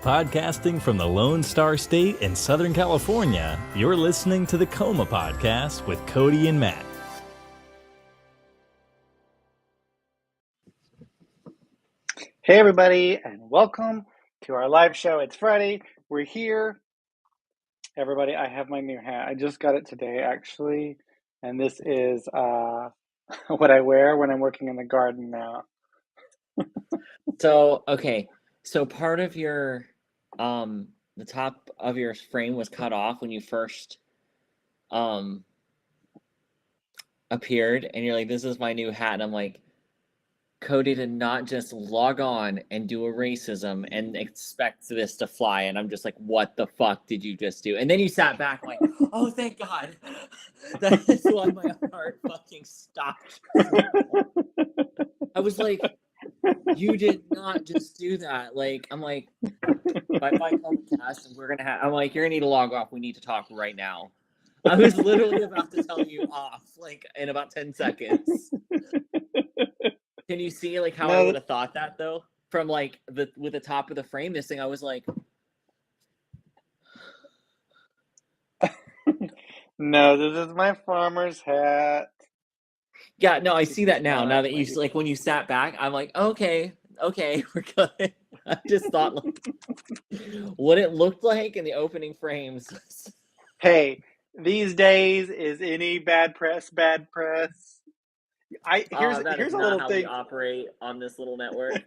Podcasting from the Lone Star State in Southern California, you're listening to the Coma Podcast with Cody and Matt. Hey everybody, and welcome to our live show. It's Friday. We're here. Everybody, I have my new hat. I just got it today, actually. And this is what I wear when I'm working in the garden now. So part of your, the top of your frame was cut off when you first, appeared, and you're like, this is my new hat. And I'm like, Cody did not just log on and do a racism and expect this to fly. And I'm just like, what the fuck did you just do? And then you sat back like, oh, thank God. That is why my heart fucking stopped. I was like, you did not just do that. Like, I'm like, by Comcast, we're gonna have. I'm like, you're gonna need to log off. We need to talk right now. I was literally about to tell you off, like in about 10 seconds. Can you see like how I would have thought that though? From like with the top of the frame missing, I was like, no, this is my farmer's hat. Yeah, no, I see that now. Now that you like when you sat back, I'm like, okay, we're good. I just thought like what it looked like in the opening frames. Hey, these days is any bad press bad press? Here's a little how thing. We operate on this little network.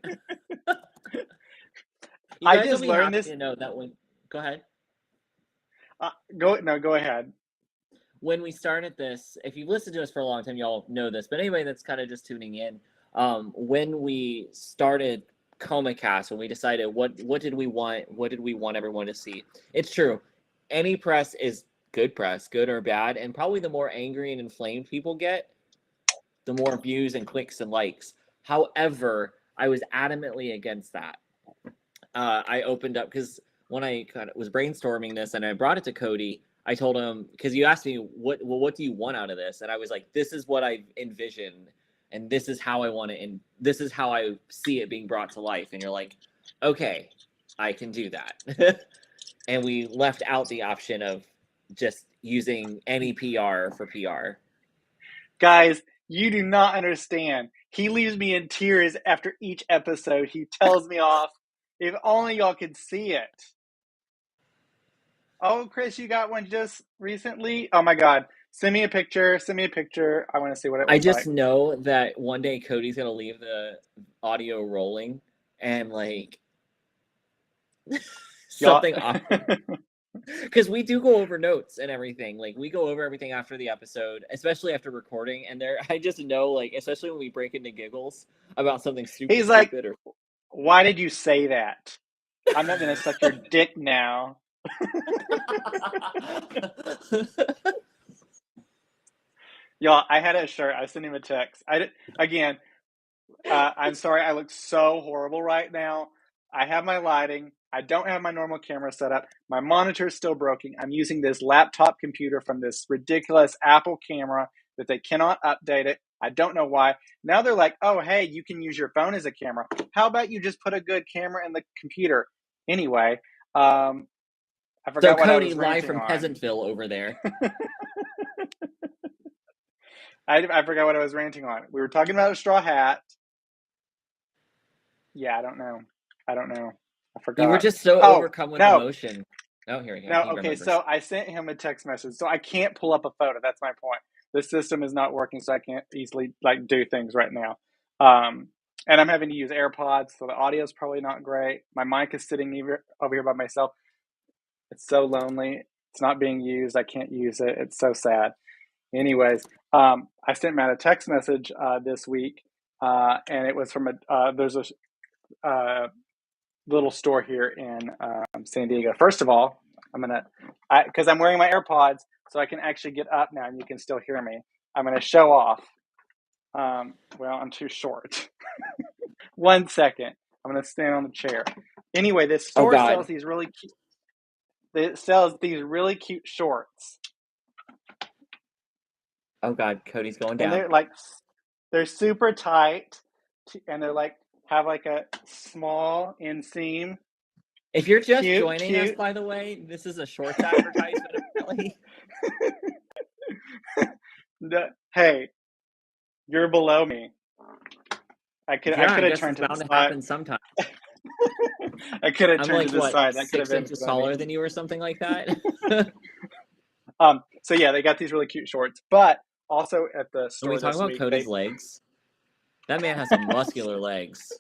I just learned this. To know that when. Go ahead. Go ahead. When we started this, if you've listened to us for a long time, y'all know this. But anyway, that's kind of just tuning in. When we started ComaCast, when we decided what did we want everyone to see, it's true. Any press is good press, good or bad, and probably the more angry and inflamed people get, the more views and clicks and likes. However, I was adamantly against that. I opened up because when I was brainstorming this and I brought it to Cody, I told him, because you asked me what do you want out of this, and I was like, this is what I envisioned, and this is how I want it, and this is how I see it being brought to life. And you're like, okay, I can do that. And we left out the option of just using any PR for PR. Guys, you do not understand. He leaves me in tears after each episode. He tells me off. If only y'all could see it. Oh, Chris, you got one just recently? Oh my God. Send me a picture. I want to see what it looks like. I just know that one day Cody's going to leave the audio rolling and like something awkward. Because we do go over notes and everything. Like, we go over everything after the episode, especially after recording. And I just know, like, especially when we break into giggles about something stupid. He's like, why did you say that? I'm not going to suck your dick now. Y'all, I had a shirt. I sent him a text. I'm sorry. I look so horrible right now. I have my lighting. I don't have my normal camera set up. My monitor is still broken. I'm using this laptop computer from this ridiculous Apple camera that they cannot update it. I don't know why. Now they're like, oh, hey, you can use your phone as a camera. How about you just put a good camera in the computer? Anyway, I forgot what Cody, I was live from on. Peasantville over there. I forgot what I was ranting on. We were talking about a straw hat. Yeah, I don't know. I forgot. You were just so overcome with emotion. Oh, here we go. No, okay, so I sent him a text message. So I can't pull up a photo. That's my point. The system is not working, so I can't easily do things right now. And I'm having to use AirPods, so the audio is probably not great. My mic is sitting over here by myself. It's so lonely. It's not being used. I can't use it. It's so sad. Anyways, I sent Matt a text message this week, and it was from there's a little store here in San Diego. First of all, because I'm wearing my AirPods, so I can actually get up now and you can still hear me. I'm going to show off. Well, I'm too short. 1 second. I'm going to stand on the chair. Anyway, this store sells these really cute. It sells these really cute shorts. Oh God, Cody's going down. And they're super tight, and they're have a small inseam. If you're just Cute, joining us, cute. by the way, this is a shorts advertisement, apparently. Hey, you're below me. I could Yeah, I have guess turned it's to the bound to side. happen sometime. I could have I'm turned to like, the what, side. That could have 6 been inches funny. taller than you or something like that? So yeah, they got these really cute shorts. But also at the Are we store talking this about week, Cody's legs? That man has some muscular legs.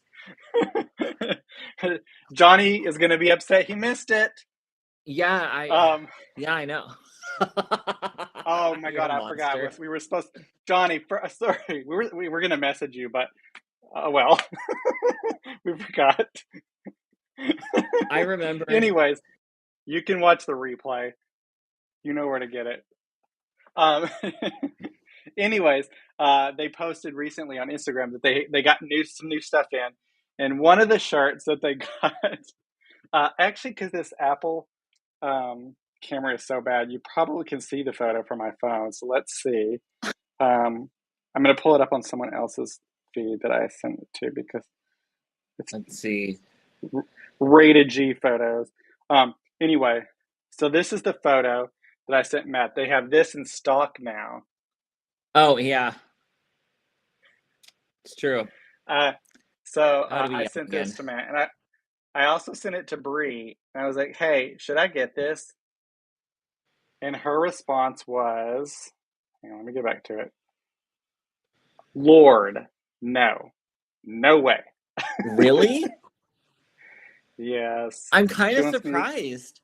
Johnny is going to be upset he missed it. Yeah, I know. Oh my You're God, a I forgot. monster. We were supposed to, Johnny. Sorry, we were going to message you, but well, we forgot. I remember. Anyways, you can watch the replay. You know where to get it. Um, anyways, they posted recently on Instagram that they got some new stuff in, and one of the shirts that they got, actually, because this Apple camera is so bad, you probably can see the photo from my phone. So let's see. I'm gonna pull it up on someone else's feed that I sent it to because it's Let's see. rated G photos. Anyway, so this is the photo that I sent Matt. They have this in stock now. Oh, yeah. It's true. So How to be I young sent again. this to Matt, and I also sent it to Bree, and I was like, "Hey, should I get this?" And her response was, hang on, let me get back to it. Lord, no, no way. Really? Yes, I'm kind she of wants me. surprised.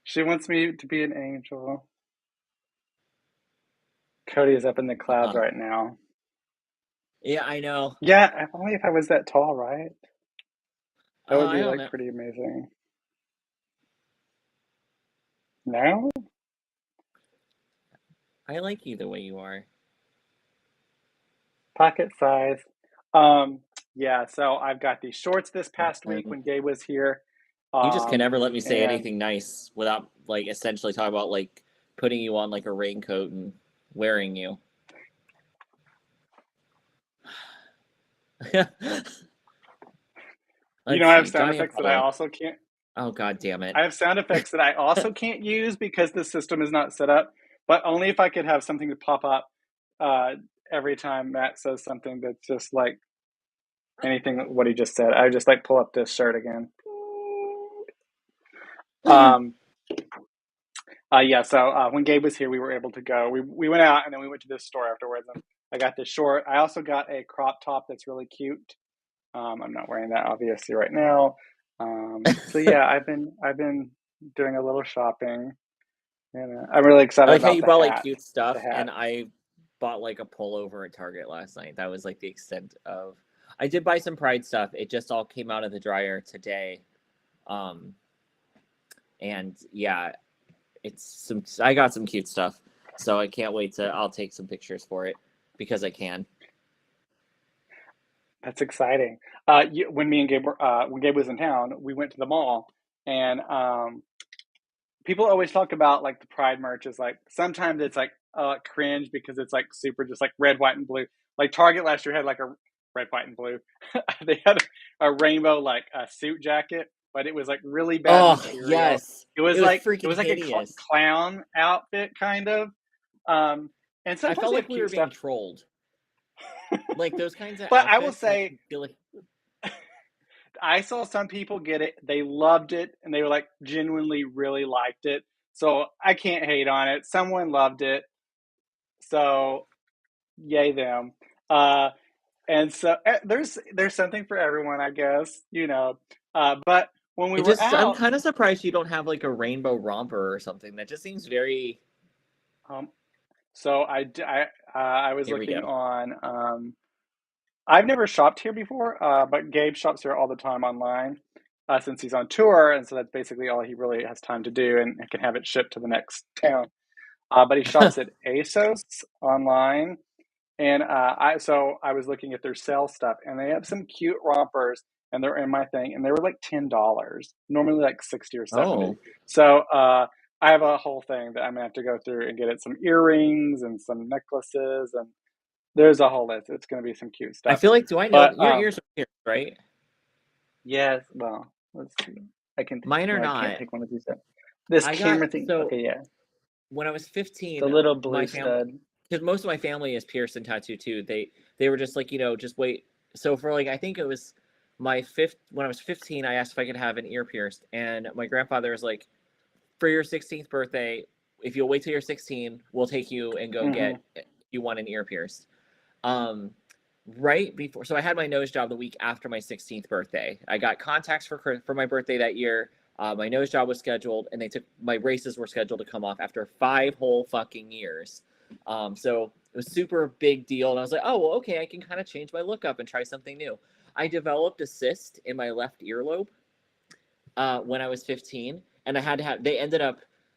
She wants me to be an angel. Cody is up in the clouds right now. Yeah, I know. Yeah, only if I was that tall, right? That would I be don't like know. pretty amazing. No? I like you the way you are. Pocket size. Yeah, so I've got these shorts this past week when Gabe was here. You just can never let me say And anything nice without, like, essentially talking about, like, putting you on, like, a raincoat and wearing you. you know, I have sound effects that I also can't. Oh, God damn it. I have sound effects that I also can't use because the system is not set up, but only if I could have something to pop up every time Matt says something that's just like anything what he just said. I would just like pull up this shirt again. Yeah, so when Gabe was here, we were able to go. We went out and then we went to this store afterwards. And I got this short. I also got a crop top that's really cute. I'm not wearing that obviously right now. So yeah, I've been doing a little shopping. And I'm really excited I like how about you the bought, like, hat. cute stuff, The hat. and I bought, like, a pullover at Target last night. That was, like, the extent of... I did buy some Pride stuff. It just all came out of the dryer today. And, yeah, I got some cute stuff. So I can't wait I'll take some pictures for it, because I can. That's exciting. When me and Gabe when Gabe was in town, we went to the mall, and people always talk about like the Pride merch is like sometimes it's like cringe because it's like super just like red, white, and blue. Like Target last year had like a red, white, and blue. They had a rainbow like a suit jacket, but it was like really bad material. Yes. It was freaking like hideous. a clown outfit kind of. And I sometimes felt they like have we cute were being stuff. trolled. Like those kinds of But I will outfits make say me feel like... I saw some people get it. They loved it and they were like genuinely really liked it. So I can't hate on it. Someone loved it. So yay them. And so there's something for everyone, I guess, you know. But when we were I'm out, kind of surprised you don't have like a rainbow romper or something. That just seems very... so I was Here we looking go. on. I've never shopped here before, but Gabe shops here all the time online since he's on tour, and so that's basically all he really has time to do, and can have it shipped to the next town. But he shops at ASOS online, and I was looking at their sale stuff, and they have some cute rompers, and they're in my thing, and they were like $10, normally like 60 or 70. Oh. So I have a whole thing that I'm gonna have to go through and get it some earrings and some necklaces, and there's a whole list. It's gonna be some cute stuff. I feel like, do I know But your ears are pierced, right? yes, well, let's see. I can. Mine are No, I can't not. pick one of these up. This I got camera thing. so Okay, yeah, when I was the 15, little blue my family, stud. because most of my family is pierced and tattooed too. They were just like, just wait. So for like, I think it was my fifth when I was 15, I asked if I could have an ear pierced, and my grandfather was like, for your 16th birthday, if you'll wait till you're 16, we'll take you and go Hmm. get you want an ear pierced. Um, right before, so I had my nose job the week after my 16th birthday. I got contacts for my birthday that year. My nose job was scheduled, and my braces were scheduled to come off after 5 whole fucking years. So it was super big deal, and I was like, oh, well, okay, I can kind of change my look up and try something new. I developed a cyst in my left earlobe when I was 15, and I had to have.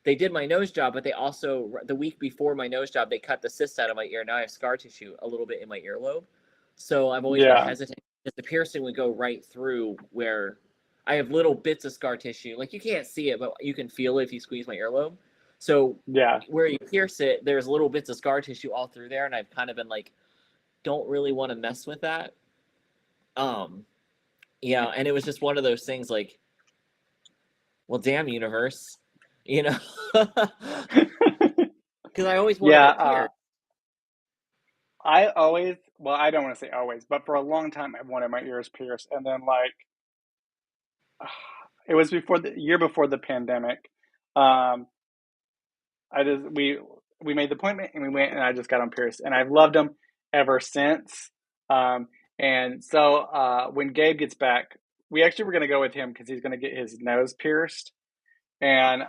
They did my nose job, but they also the week before my nose job they cut the cyst out of my ear. Now I have scar tissue a little bit in my earlobe, so I've always been Yeah, hesitant because the piercing would go right through where I have little bits of scar tissue. Like you can't see it, but you can feel it if you squeeze my earlobe. So yeah. where you pierce it, there's little bits of scar tissue all through there, and I've kind of been like, don't really want to mess with that. Um, yeah, and it was just one of those things like, well, damn universe, you know, because I always wanted Yeah, it pierced. I always, well, I don't want to say always, but for a long time, I wanted my ears pierced, and then like it was before the year before the pandemic. Um, I just we made the appointment and we went and I just got them pierced, and I've loved them ever since. Um, and so when Gabe gets back, we actually were going to go with him because he's going to get his nose pierced, and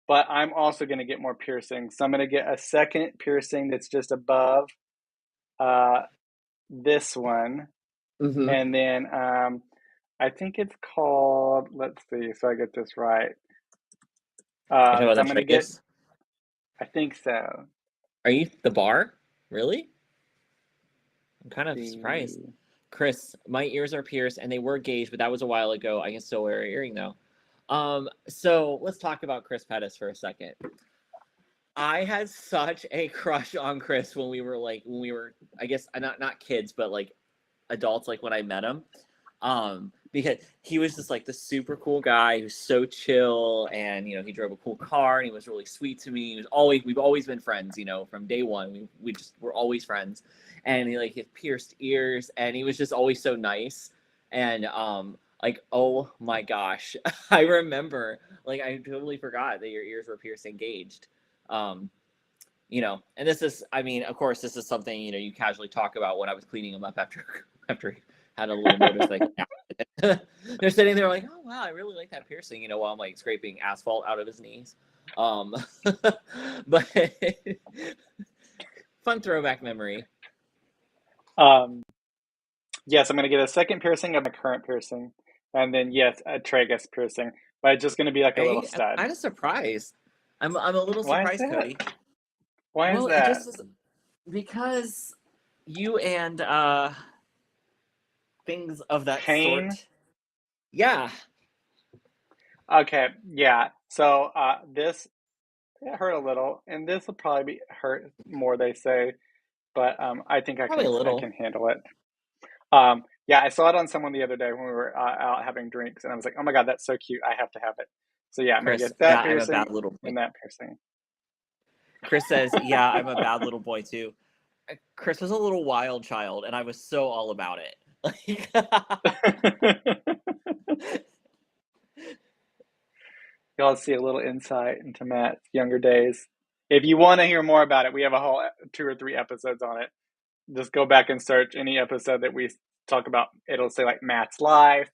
but I'm also going to get more piercings. So I'm going to get a second piercing that's just above uh, this one, Mm-hmm. and then I think it's called. Let's see, so I get this right. You talking So about I'm the going to get. tragus? I think so. Are you the bar? Really? I'm kind of surprised. The Chris, my ears are pierced and they were gauged, but that was a while ago. I can still wear an earring though. So let's talk about Chris Pettis for a second. I had such a crush on Chris when we were I guess not kids, but like adults, like when I met him. Because he was just like the super cool guy who's so chill, and he drove a cool car, and he was really sweet to me. We've always been friends, from day one. We just were always friends, and he like his pierced ears, and he was just always so nice, and like, oh my gosh, I remember, like, I totally forgot that your ears were pierced and gauged. um and this is, I mean, of course, this is something you casually talk about when I was cleaning him up after he had a little motorcycle accident. They're sitting there like, oh wow, I really like that piercing, while I'm like scraping asphalt out of his knees. But fun throwback memory. um, yes, I'm going to get a second piercing of my current piercing, and then yes, a tragus piercing, but it's just going to be like a little Hey, I'm stud. kind of surprised. I'm a little Why is surprised, that? Cody. Why is Well, it that? just is because you and things of that Pain? sort. Yeah. Okay, yeah. So this it hurt a little, and this will probably be hurt more. They say, but I think Probably a I little. can handle it. Yeah, I saw it on someone the other day when we were out having drinks, and I was like, oh my god, that's so cute. I have to have it. So yeah, I'm gonna Chris, get that yeah, I'm a bad piercing little boy. and that piercing. Chris says, yeah, I'm a bad little boy too. Chris was a little wild child, and I was so all about it. Y'all see a little insight into Matt's younger days. If you want to hear more about it, we have a whole 2 or 3 episodes on it. Just go back and search any episode that we talk about. It'll say like Matt's life,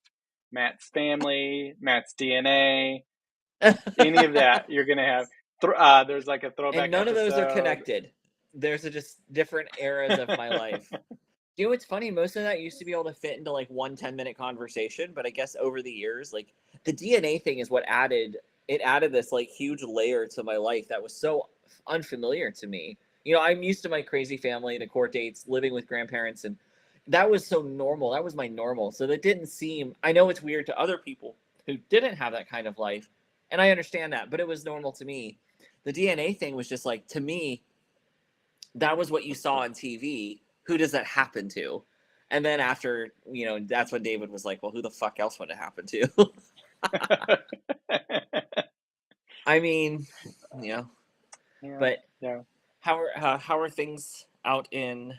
Matt's family, Matt's DNA, any of that. You're gonna have. There's like a And throwback none of those are episode. connected. There's just different eras of my life. It's funny, most of that used to be able to fit into like one 10-minute conversation, but I guess over the years, like the DNA thing is what added this like huge layer to my life that was so unfamiliar to me. I'm used to my crazy family, the court dates, living with grandparents, and that was so normal. That was my normal. So that didn't seem, I know it's weird to other people who didn't have that kind of life, and I understand that, but it was normal to me. The DNA thing was just like, to me, that was what you saw on TV. Who does that happen to? And then after, that's when David was like, well, who the fuck else would it happen to? I mean, Yeah, but yeah. how are things out in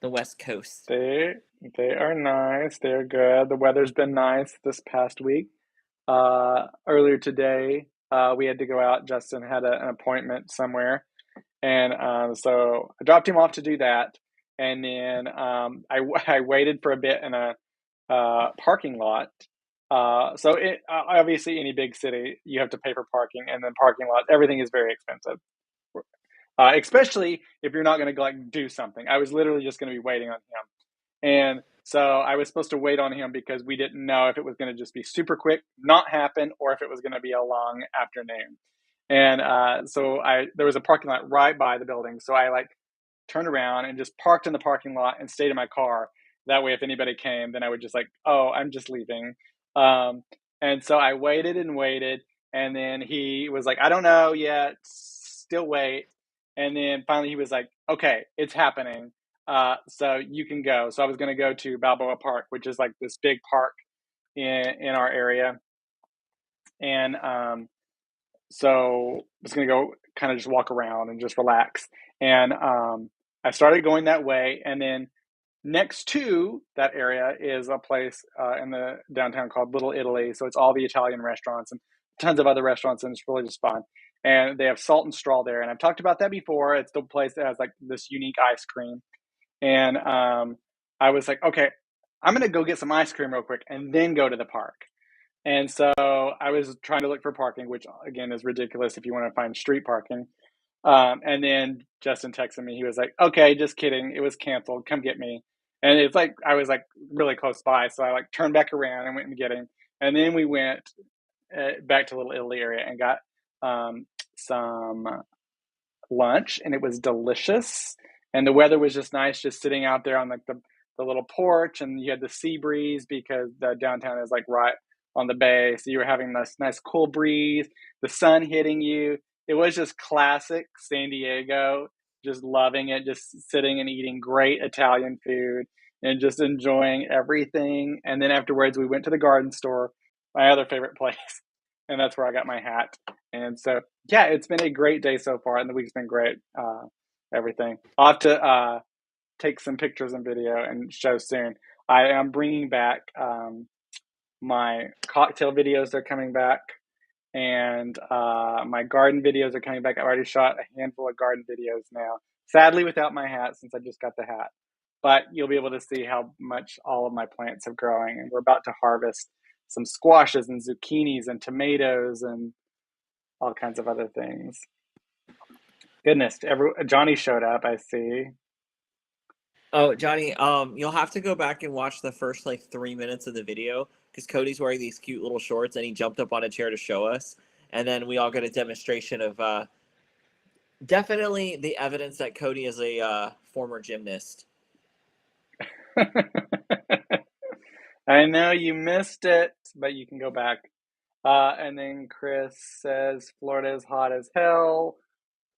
the West Coast? They are nice. They're good. The weather's been nice this past week. Earlier today, we had to go out. Justin had an appointment somewhere, and so I dropped him off to do that. And then I waited for a bit in a parking lot. Obviously, any big city, you have to pay for parking, and then parking lots, everything is very expensive. Especially if you're not going to like do something. I was literally just going to be waiting on him, and so I was supposed to wait on him because we didn't know if it was going to just be super quick, not happen, or if it was going to be a long afternoon. And so there was a parking lot right by the building, so I like turned around and just parked in the parking lot and stayed in my car. That way, if anybody came, then I would just like, oh, I'm just leaving. Um, and so I waited and waited, and then he was like, I don't know yet, still wait. And then finally, he was like, okay, it's happening. So you can go. So I was going to go to Balboa Park, which is like this big park in our area, and so I was going to go kind of just walk around and just relax. And I started going that way. And then next to that area is a place in the downtown called Little Italy. So it's all the Italian restaurants and tons of other restaurants, and it's really just fun. And they have Salt and Straw there. And I've talked about that before. It's the place that has like this unique ice cream. And I was like, okay, I'm going to go get some ice cream real quick and then go to the park. And so I was trying to look for parking, which again is ridiculous if you want to find street parking. And then Justin texted me. He was like, "Okay, just kidding. It was canceled. Come get me." And it's like I was like really close by, so I like turned back around and went and get him. And then we went back to Little Italy area and got some lunch, and it was delicious. And the weather was just nice, just sitting out there on like the little porch, and you had the sea breeze because the downtown is like right on the bay, so you were having this nice cool breeze, the sun hitting you. It was just classic San Diego, just loving it, just sitting and eating great Italian food and just enjoying everything. And then afterwards, we went to the garden store, my other favorite place, and that's where I got my hat. And so, yeah, it's been a great day so far, and the week's been great. Everything. I'll have to take some pictures and video and show soon. I am bringing back my cocktail videos. They're coming back, and my garden videos are coming back. I've already shot a handful of garden videos now. Sadly, without my hat since I just got the hat. But you'll be able to see how much all of my plants are growing, and we're about to harvest some squashes and zucchinis and tomatoes and all kinds of other things. Goodness, Johnny showed up, I see. Oh, Johnny, you'll have to go back and watch the first like 3 minutes of the video because Cody's wearing these cute little shorts and he jumped up on a chair to show us, and then we all got a demonstration of definitely the evidence that Cody is a former gymnast. I know you missed it, but you can go back. And then Chris says Florida is hot as hell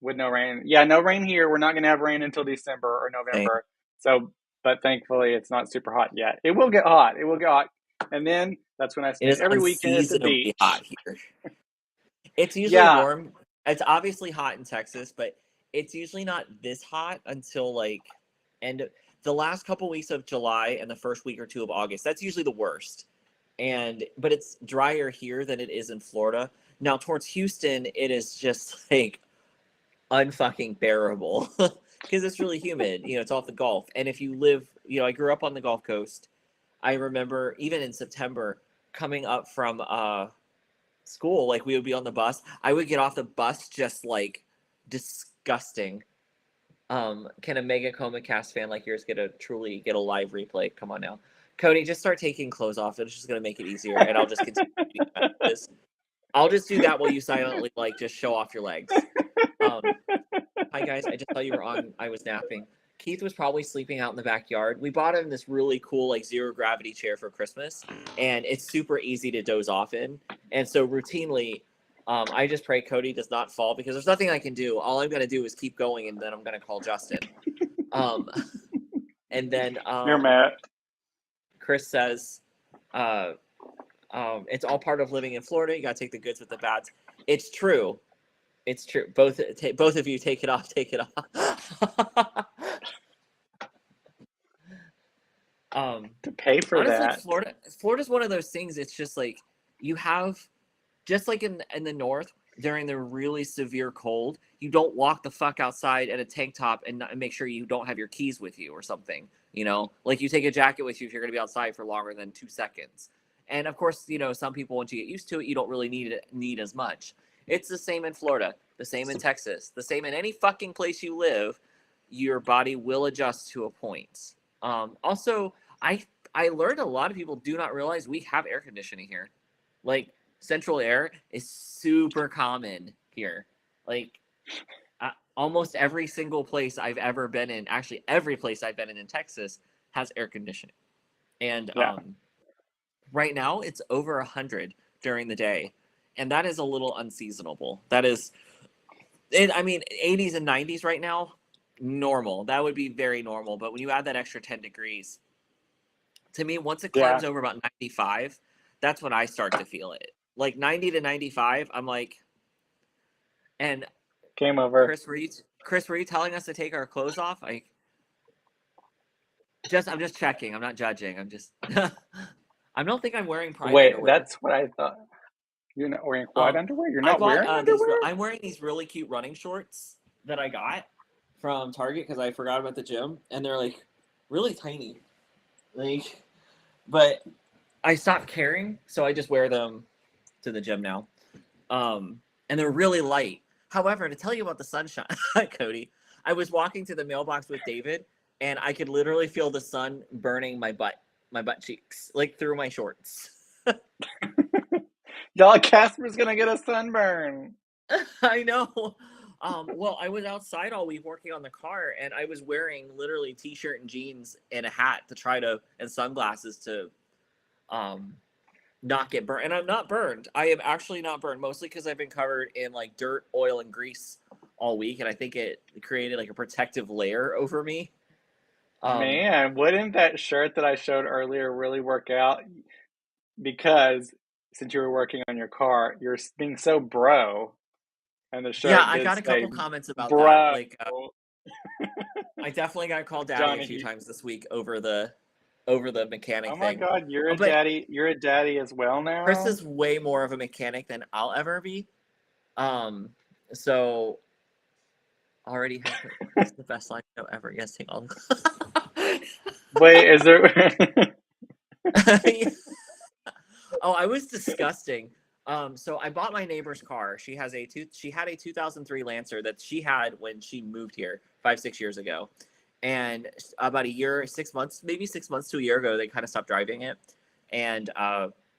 with no rain. Yeah, no rain here. We're not going to have rain until December or Same. November. So, but thankfully it's not super hot yet. It will get hot. It will get hot. And then that's when I It spend is every weekend at the unseasonably beach. hot here. It's usually Yeah. warm. It's obviously hot in Texas, but it's usually not this hot until like end the last couple weeks of July and the first week or two of August. That's usually the worst. But it's drier here than it is in Florida. Now towards Houston, it is just like unfucking bearable because it's really humid. It's off the Gulf. And if you live, I grew up on the Gulf Coast. I remember even in September coming up from school, like we would be on the bus. I would get off the bus just like disgusting. Can a Mega Coma Cast fan like yours get a live replay? Come on now. Cody, just start taking clothes off. It's just gonna make it easier, and I'll just continue messages. I'll just do that while you silently like just show off your legs. Hi guys, I just saw you were on. I was napping. Keith was probably sleeping out in the backyard. We bought him this really cool like zero gravity chair for Christmas, and it's super easy to doze off in. And so routinely, I just pray Cody does not fall because there's nothing I can do. All I'm gonna do is keep going, and then I'm gonna call Justin. And then You're Matt. Chris says, It's all part of living in Florida. You got to take the goods with the bads. It's true. It's true. Both of you take it off. Take it off. To pay for Honestly, that. Florida's one of those things. It's just like you have, just like in the north during the really severe cold, you don't walk the fuck outside in a tank top and make sure you don't have your keys with you or something. Like you take a jacket with you if you're going to be outside for longer than 2 seconds. And of course, some people, once you get used to it, you don't really need as much. It's the same in Florida, the same in Texas, the same in any fucking place you live. Your body will adjust to a point. Also, I learned a lot of people do not realize we have air conditioning here. Like, central air is super common here. Like, almost every single place I've ever been in, actually every place I've been in Texas, has air conditioning. And right now it's over 100 during the day, and that is a little unseasonable. That is, 80s and 90s right now, normal. That would be very normal. But when you add that extra 10 degrees, to me, once it climbs over about 95, that's when I start to feel it. Like 90 to 95, I'm like, and game over. Chris, were you telling us to take our clothes off? I'm just checking. I'm not judging. I'm just, I don't think I'm wearing pride underwear. Wait, that's what I thought. You're not wearing quad underwear? You're not wearing underwear? I'm wearing these really cute running shorts that I got from Target because I forgot about the gym, and they're like really tiny. Like, but I stopped caring, so I just wear them to the gym now. And they're really light. However, to tell you about the sunshine, Cody, I was walking to the mailbox with David, and I could literally feel the sun burning my butt cheeks, like through my shorts. Y'all, Casper's gonna get a sunburn. I know. Well, I was outside all week working on the car, and I was wearing literally t-shirt and jeans and a hat and sunglasses to not get burned. And I'm not burned. I am actually not burned, mostly because I've been covered in like dirt, oil, and grease all week, and I think it created like a protective layer over me. Man, wouldn't that shirt that I showed earlier really work out? Because since you were working on your car, you're being so bro, and the shirt I did got a say couple comments about bro. that. Like, I definitely got called daddy Johnny, a few times this week over the mechanic oh my thing. God, you're a daddy. You're a daddy as well now. Chris is way more of a mechanic than I'll ever be. So already have it's the best line show ever. Yes, take all. Wait, is there? Oh, I was disgusting. So I bought my neighbor's car. She had a 2003 Lancer that she had when she moved here 5-6 years ago, and about 6 months, maybe 6 months to a year ago, they kind of stopped driving it, and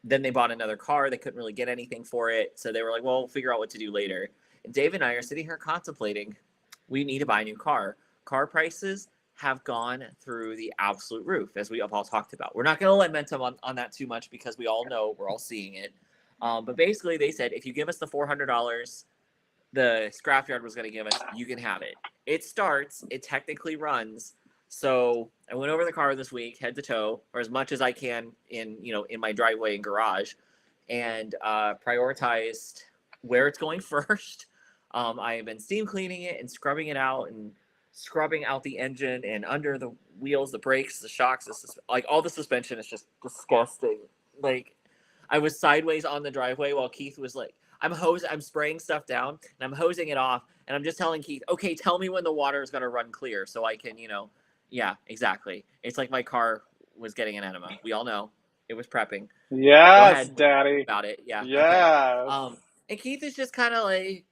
then they bought another car. They couldn't really get anything for it, so they were like, "Well, we'll figure out what to do later." And Dave and I are sitting here contemplating, we need to buy a new car. Car prices have gone through the absolute roof, as we have all talked about. We're not going to lament them on that too much because we all know, we're all seeing it. But basically, they said, if you give us the $400 the scrapyard was going to give us, you can have it. It starts, it technically runs. So I went over the car this week, head to toe, or as much as I can in my driveway and garage, and prioritized where it's going first. I have been steam cleaning it and scrubbing it out and scrubbing out the engine and under the wheels, the brakes, the shocks, like all the suspension is just disgusting. Like, I was sideways on the driveway while Keith was like, I'm spraying stuff down and I'm hosing it off, and I'm just telling Keith, okay, tell me when the water is going to run clear so I can, yeah, exactly. It's like my car was getting an enema. We all know it was prepping. Yes, Daddy. About it, yeah. Yes. Okay. And Keith is just kind of like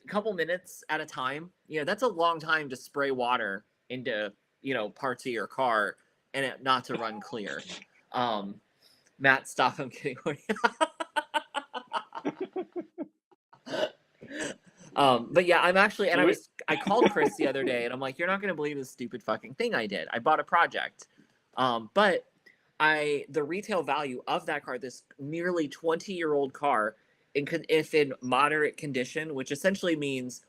a couple minutes at a time. That's a long time to spray water into parts of your car and it not to run clear. Matt, stop! I'm kidding. But yeah, I'm actually, and I called Chris the other day, and I'm like, you're not gonna believe this stupid fucking thing I did. I bought a project, but the retail value of that car, this nearly 20-year-old car, if in moderate condition, which essentially means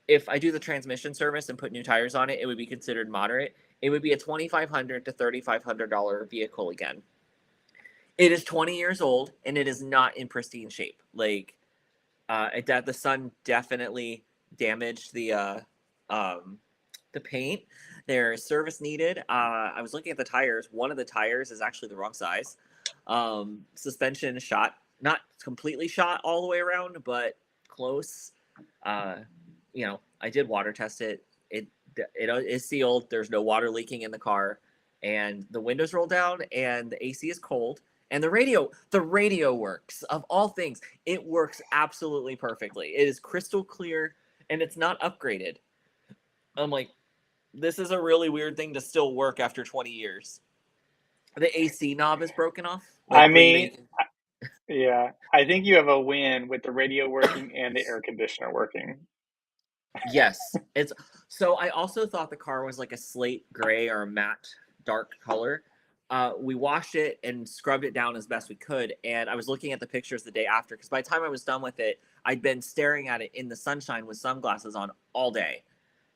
if I do the transmission service and put new tires on it, it would be considered moderate. It would be a $2,500 to $3,500 vehicle again. It is 20 years old, and it is not in pristine shape. Like, the sun definitely damaged the paint. There's service needed. I was looking at the tires. One of the tires is actually the wrong size. Suspension shot, not completely shot all the way around, but close. Uh, I did water test it. It is sealed. There's no water leaking in the car, and the windows roll down, and the AC is cold, and the radio works. Of all things, it works absolutely perfectly. It is crystal clear, and it's not upgraded. I'm like, this is a really weird thing to still work after 20 years. The AC knob is broken off. I Like, where mean, yeah, I think you have a win with the radio working and the air conditioner working. Yes, it's so. I also thought the car was like a slate gray or a matte dark color. We washed it and scrubbed it down as best we could, and I was looking at the pictures the day after because by the time I was done with it, I'd been staring at it in the sunshine with sunglasses on all day.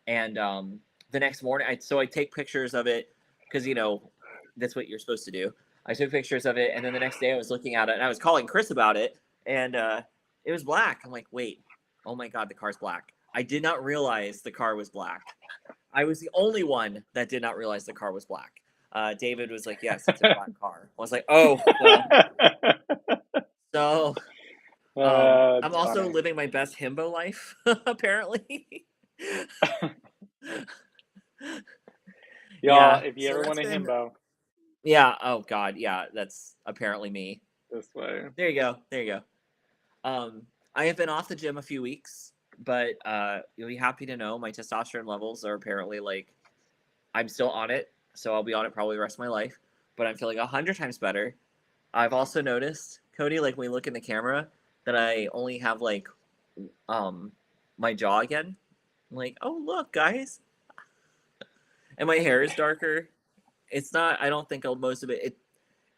And the next morning, I take pictures of it because that's what you're supposed to do. I took pictures of it, and then the next day I was looking at it, and I was calling Chris about it, and it was black. I'm like, wait, oh my god, the car's black. I did not realize the car was black. I was the only one that did not realize the car was black. David was like, yes, it's a black car. I was like, oh, well. So I'm also funny. living my best himbo life, apparently. Y'all, Yeah, if you so ever that's want a been. himbo, Yeah. Oh God. Yeah. That's apparently me. this way. There you go. There you go. I have been off the gym a few weeks, but you'll be happy to know my testosterone levels are apparently like I'm still on it, so I'll be on it probably the rest of my life. But I'm feeling 100 times better. I've also noticed, Cody, like when we look in the camera, that I only have like my jaw again. I'm like, oh look, guys, and my hair is darker. It's not. I don't think most of it.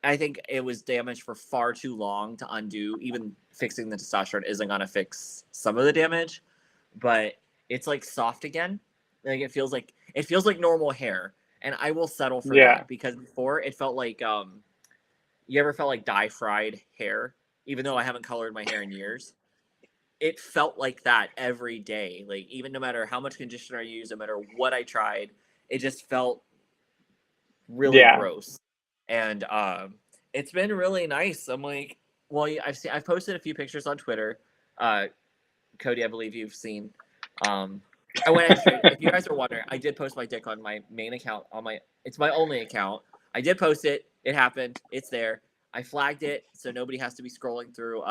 I think it was damaged for far too long to undo. Even fixing the testosterone isn't gonna fix some of the damage, but it's like soft again. Like it feels like normal hair, and I will settle for Yeah. that because before it felt like you ever felt like dye fried hair, even though I haven't colored my hair in years. It felt like that every day. Like even no matter how much conditioner I used, no matter what I tried, it just felt really Yeah. gross. And it's been really nice. I'm like, well, I've posted a few pictures on Twitter. Cody, I believe you've seen. I went extra. If you guys are wondering, I did post my dick on my main account. It's my only account. I did post it. It happened. It's there. I flagged it so nobody has to be scrolling through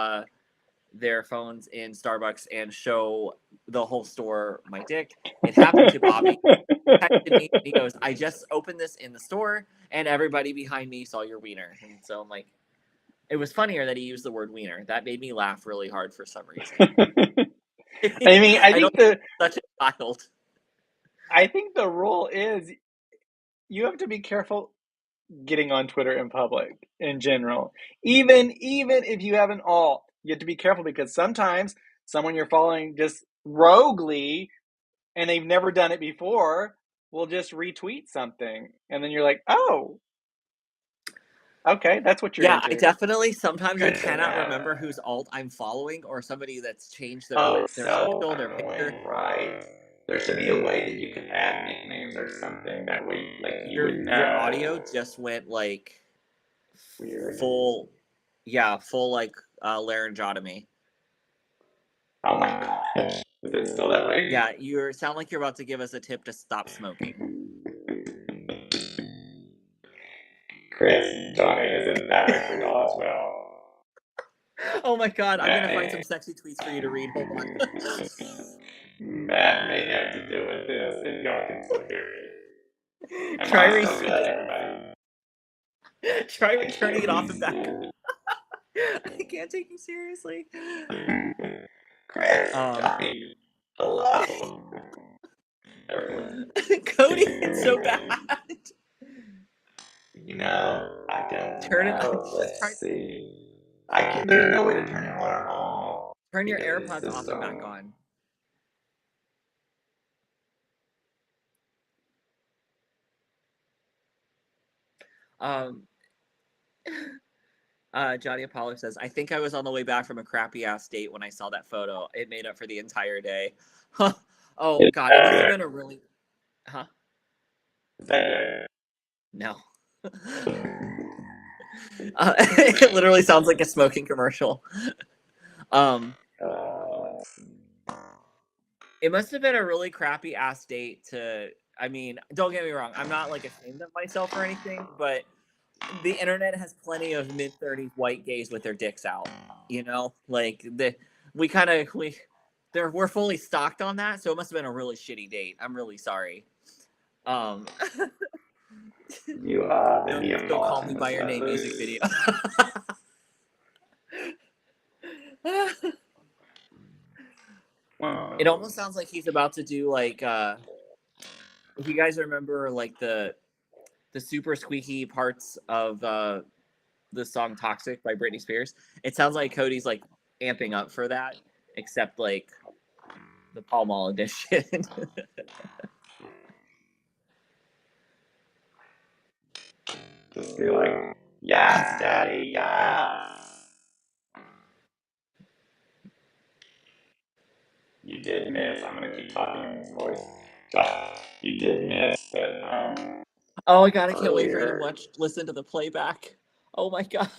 their phones in Starbucks and show the whole store my dick. It happened to Bobby. He texted me and he goes, I just opened this in the store and everybody behind me saw your wiener. And so I'm like, it was funnier that he used the word wiener. That made me laugh really hard for some reason. I mean, I I don't think think I'm such a child. the rule is you have to be careful getting on Twitter in public in general. Even if you have an alt, you have to be careful because sometimes someone you're following just roguely and they've never done it before will just retweet something. And then you're like, oh, okay, that's what you're Yeah, I into. definitely sometimes I cannot remember whose alt I'm following or somebody that's changed their social, their picture. Right. There should be a way that you can add nicknames or something that way, like you would know. Your audio just went like Weird. full like laryngotomy. Oh my gosh. Is it still that way? Yeah, you sound like you're about to give us a tip to stop smoking. Chris, Johnny is in that record as well. Oh my god, I'm gonna find some sexy tweets for you to read. Hold on. Matt may have to deal with this if y'all can still hear it. Try returning it off and back. I can't take you seriously. Chris, Johnny, hello. Cody, it's so bad. I don't Turn it know. on. Let's see. There's no way to turn it on at all. Turn your AirPods off and back on. Johnny Apollo says, I think I was on the way back from a crappy ass date when I saw that photo. It made up for the entire day. Oh, God. It must have been a really. Huh? No. It literally sounds like a smoking commercial. It must have been a really crappy ass date to. I mean, don't get me wrong. I'm not like ashamed of myself or anything, but the internet has plenty of mid-30s white gays with their dicks out. You know, like we're fully stocked on that, so it must have been a really shitty date. I'm really sorry. You are. Don't call me by your name music video. It almost sounds like he's about to do like if you guys remember like the super squeaky parts of the song Toxic by Britney Spears. It sounds like Cody's like amping up for that, except like the Pall Mall edition. Just be like, yes, daddy, yes. You did miss. I'm gonna keep talking in this voice. You did miss that. Oh my God, I can't wait for you to listen to the playback. Oh my God.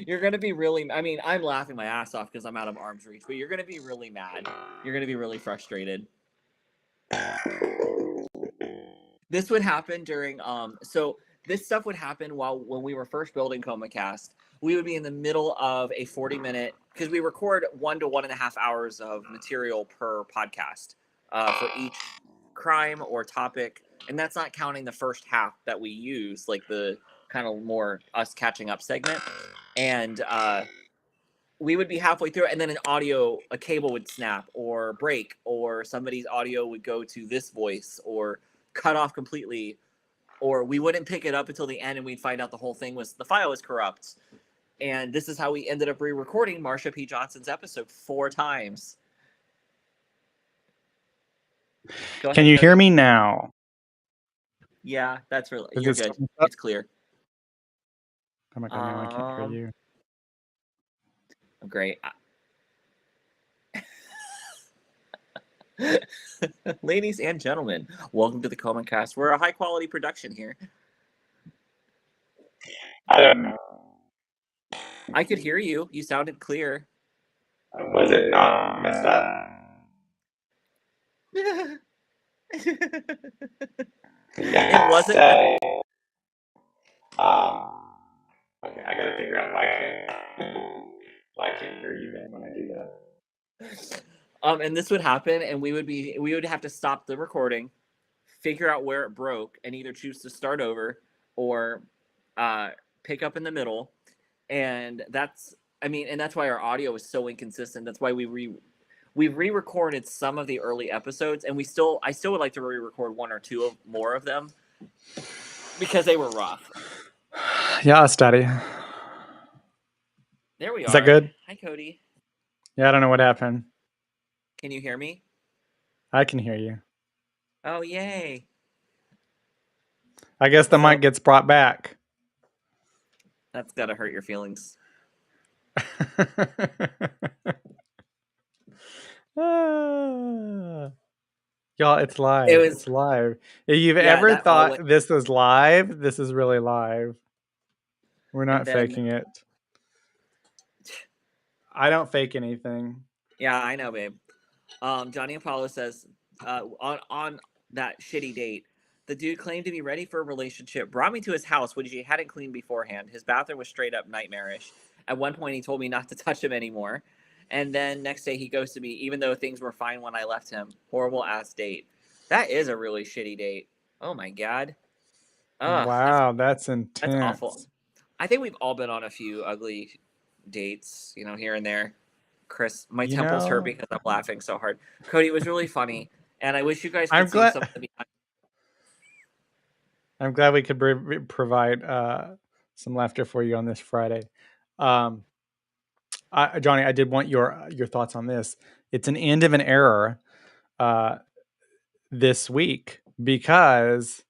You're going to be really, I mean, I'm laughing my ass off because I'm out of arm's reach, but you're going to be really mad. You're going to be really frustrated. This would happen during, so this stuff would happen when we were first building ComaCast. We would be in the middle of a 40-minute, because we record 1 to 1.5 hours of material per podcast for each crime or topic. And that's not counting the first half that we use, like the kind of more us catching up segment. And we would be halfway through, and then a cable would snap or break, or somebody's audio would go to this voice or cut off completely, or we wouldn't pick it up until the end and we'd find out the file was corrupt. And this is how we ended up re-recording Marsha P. Johnson's episode 4 times. Can you hear me now? Yeah, that's really, you're good. It's clear. Oh my God, now I can't hear you. Great. Ladies and gentlemen, welcome to the ComaCast. We're a high quality production here. I don't know. I could hear you. You sounded clear. Was it not messed up? It wasn't. Okay, I gotta figure out why I can't hear you then when I do that. And this would happen, and we would have to stop the recording, figure out where it broke, and either choose to start over or pick up in the middle. And that's why our audio is so inconsistent. That's why we re-recorded some of the early episodes, and I still would like to re-record 1 or 2 more of them because they were rough. Yeah, Daddy. There we are. Is that good? Hi, Cody. Yeah, I don't know what happened. Can you hear me? I can hear you. Oh, yay. I guess the mic gets brought back. That's gotta hurt your feelings. Y'all, it's live. It's live. If you've ever thought this was live, this is really live. We're not faking it. I don't fake anything. Yeah, I know, babe. Johnny Apollo says, on that shitty date, the dude claimed to be ready for a relationship, brought me to his house, which he hadn't cleaned beforehand. His bathroom was straight up nightmarish. At one point, he told me not to touch him anymore. And then next day, he ghosted me, even though things were fine when I left him. Horrible ass date. That is a really shitty date. Oh my God. Wow, that's intense. That's awful. I think we've all been on a few ugly dates, here and there. Chris, my temples hurt because I'm laughing so hard. Cody, it was really funny, and I wish you guys could see some of the behind. I'm glad we could provide some laughter for you on this Friday. Johnny, I did want your thoughts on this. It's an end of an era this week because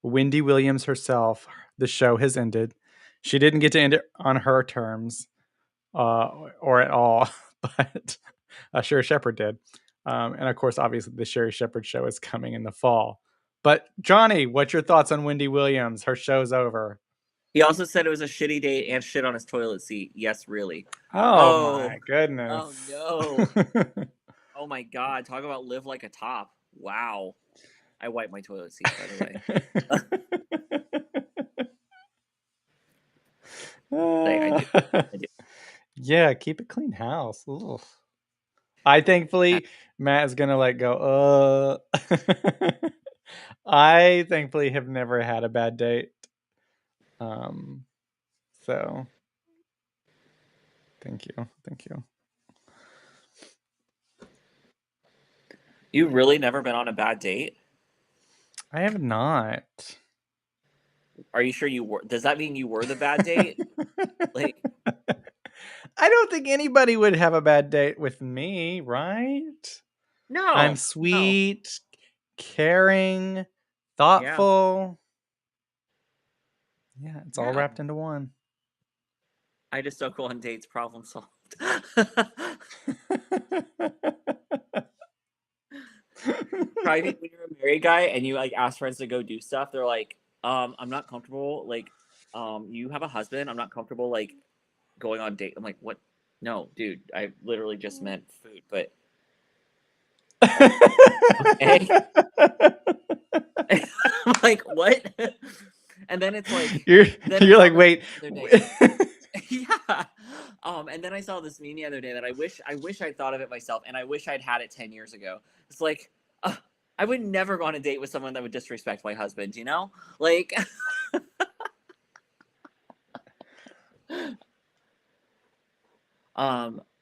Wendy Williams herself, the show has ended. She didn't get to end it on her terms, or at all, but Sherry Shepherd did. And of course, obviously, the Sherry Shepherd show is coming in the fall. But Johnny, what's your thoughts on Wendy Williams? Her show's over. He also said it was a shitty date and shit on his toilet seat. Yes, really. Oh my goodness. Oh no. Oh my god. Talk about live like a top. Wow. I wipe my toilet seat, by the way. I do. Yeah, keep a clean house. Ugh. I thankfully Matt is gonna like go. I thankfully have never had a bad date. So thank you. You really never been on a bad date? I have not. Are you sure you were? Does that mean you were the bad date? Like, I don't think anybody would have a bad date with me, right? no. I'm sweet, caring, thoughtful. Yeah, it's all wrapped into one. I just don't go on dates. Problem solved. Probably when you're a married guy and you like ask friends to go do stuff, they're like, I'm not comfortable. Like, you have a husband. I'm not comfortable like going on date. I'm like, what? No, dude. I literally just meant food, but okay. I'm like, what? And then it's like you're like, wait. Yeah. And then I saw this meme the other day that I wish I'd thought of it myself, and I wish I'd had it 10 years ago. It's like, I would never go on a date with someone that would disrespect my husband, you know? Like,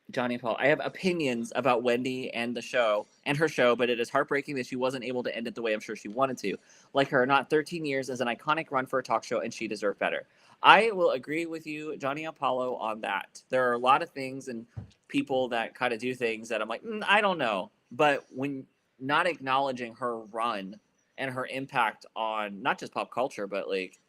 Johnny and Paul, I have opinions about Wendy and the show and her show, but it is heartbreaking that she wasn't able to end it the way I'm sure she wanted to. Like her, not 13 years is an iconic run for a talk show, and she deserved better. I will agree with you, Johnny Apollo, on that. There are a lot of things and people that kind of do things that I'm like, I don't know. But when not acknowledging her run and her impact on not just pop culture, but like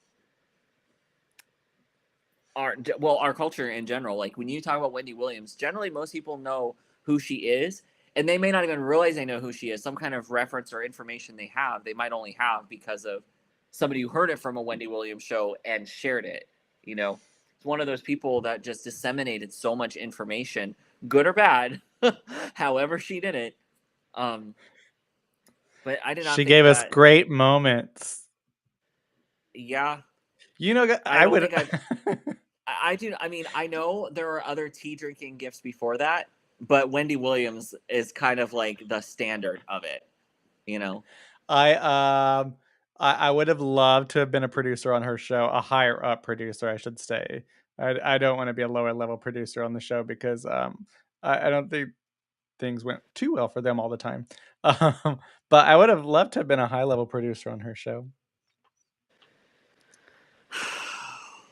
our culture in general. Like when you talk about Wendy Williams, generally most people know who she is, and they may not even realize they know who she is. Some kind of reference or information they might only have because of somebody who heard it from a Wendy Williams show and shared it. You know, it's one of those people that just disseminated so much information, good or bad, however she did it. But I did not. She think gave that, us great moments. Yeah. You know, I don't think I do. I mean, I know there are other tea drinking gifts before that, but Wendy Williams is kind of like the standard of it, you know? I would have loved to have been a producer on her show, a higher up producer, I should say. I don't want to be a lower level producer on the show because I don't think things went too well for them all the time. But I would have loved to have been a high level producer on her show.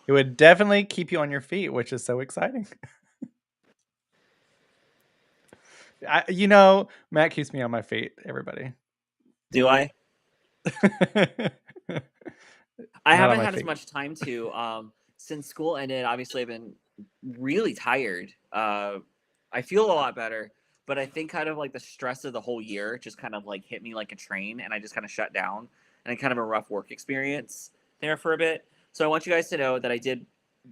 It would definitely keep you on your feet, which is so exciting. Matt keeps me on my feet, everybody. Do I? I haven't had as much time to. Since school ended, obviously I've been really tired. I feel a lot better, but I think kind of like the stress of the whole year just kind of like hit me like a train, and I just kind of shut down, and kind of a rough work experience there for a bit. So I want you guys to know that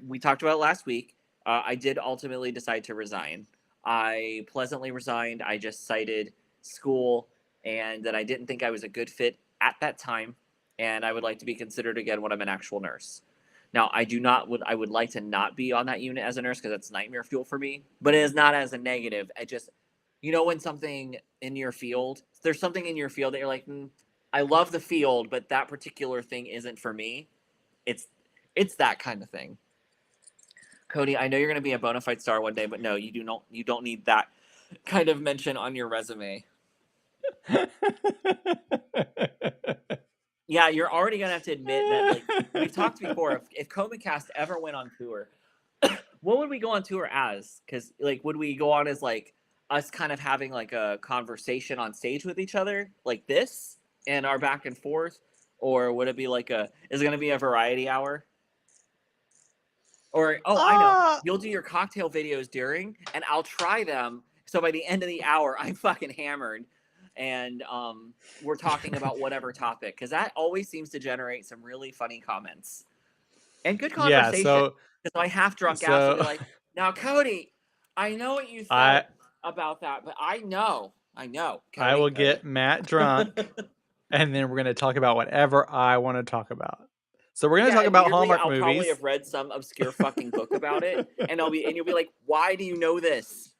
we talked about it last week. I did ultimately decide to resign. I pleasantly resigned. I just cited school and that I didn't think I was a good fit at that time, and I would like to be considered again when I'm an actual nurse. Now, I would like to not be on that unit as a nurse because that's nightmare fuel for me, but it is not as a negative. I just, when something in your field, there's something in your field that you're like, I love the field, but that particular thing isn't for me. It's that kind of thing. Cody, I know you're going to be a bona fide star one day, but no, you don't need that kind of mention on your resume. Yeah, you're already gonna have to admit that, like, we've talked before. If ComaCast ever went on tour, what would we go on tour as? Because, like, would we go on as like us kind of having like a conversation on stage with each other, like this, and our back and forth, or would it be like is it gonna be a variety hour? Or, oh, I know. You'll do your cocktail videos during, and I'll try them. So by the end of the hour, I'm fucking hammered. And we're talking about whatever topic. Because that always seems to generate some really funny comments. And good Yeah, conversation. so Because my half-drunk ass will be like, now, Cody, I know what you thought about that, but I know. Cody, I will get Matt drunk, and then we're going to talk about whatever I want to talk about. So we're going to talk about Hallmark I'll movies. Probably have read some obscure fucking book about it, and you'll be like, "Why do you know this?"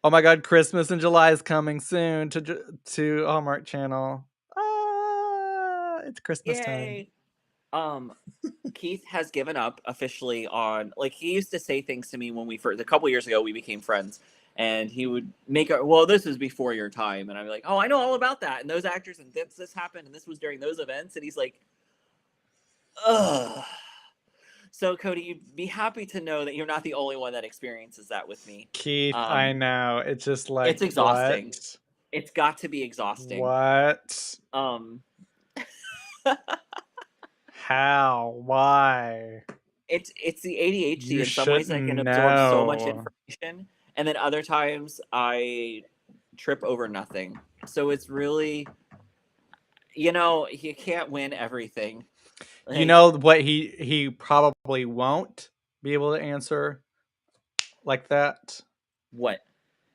Oh my God, Christmas in July is coming soon to Hallmark Channel. It's Christmas Yay! time. Keith has given up officially on, like, he used to say things to me when a couple years ago we became friends, and he would make this was before your time, and I'd be like, oh, I know all about that, and those actors, and this happened, and this was during those events, and he's like, ugh. So, Cody, you'd be happy to know that you're not the only one that experiences that with me. Keith, I know. It's just like, it's exhausting. What? It's got to be exhausting. What? How? Why? It's the ADHD. In some ways, I can absorb so much information, and then other times I trip over nothing. So it's really, you can't win everything. Like, you know what he probably won't be able to answer like that? What?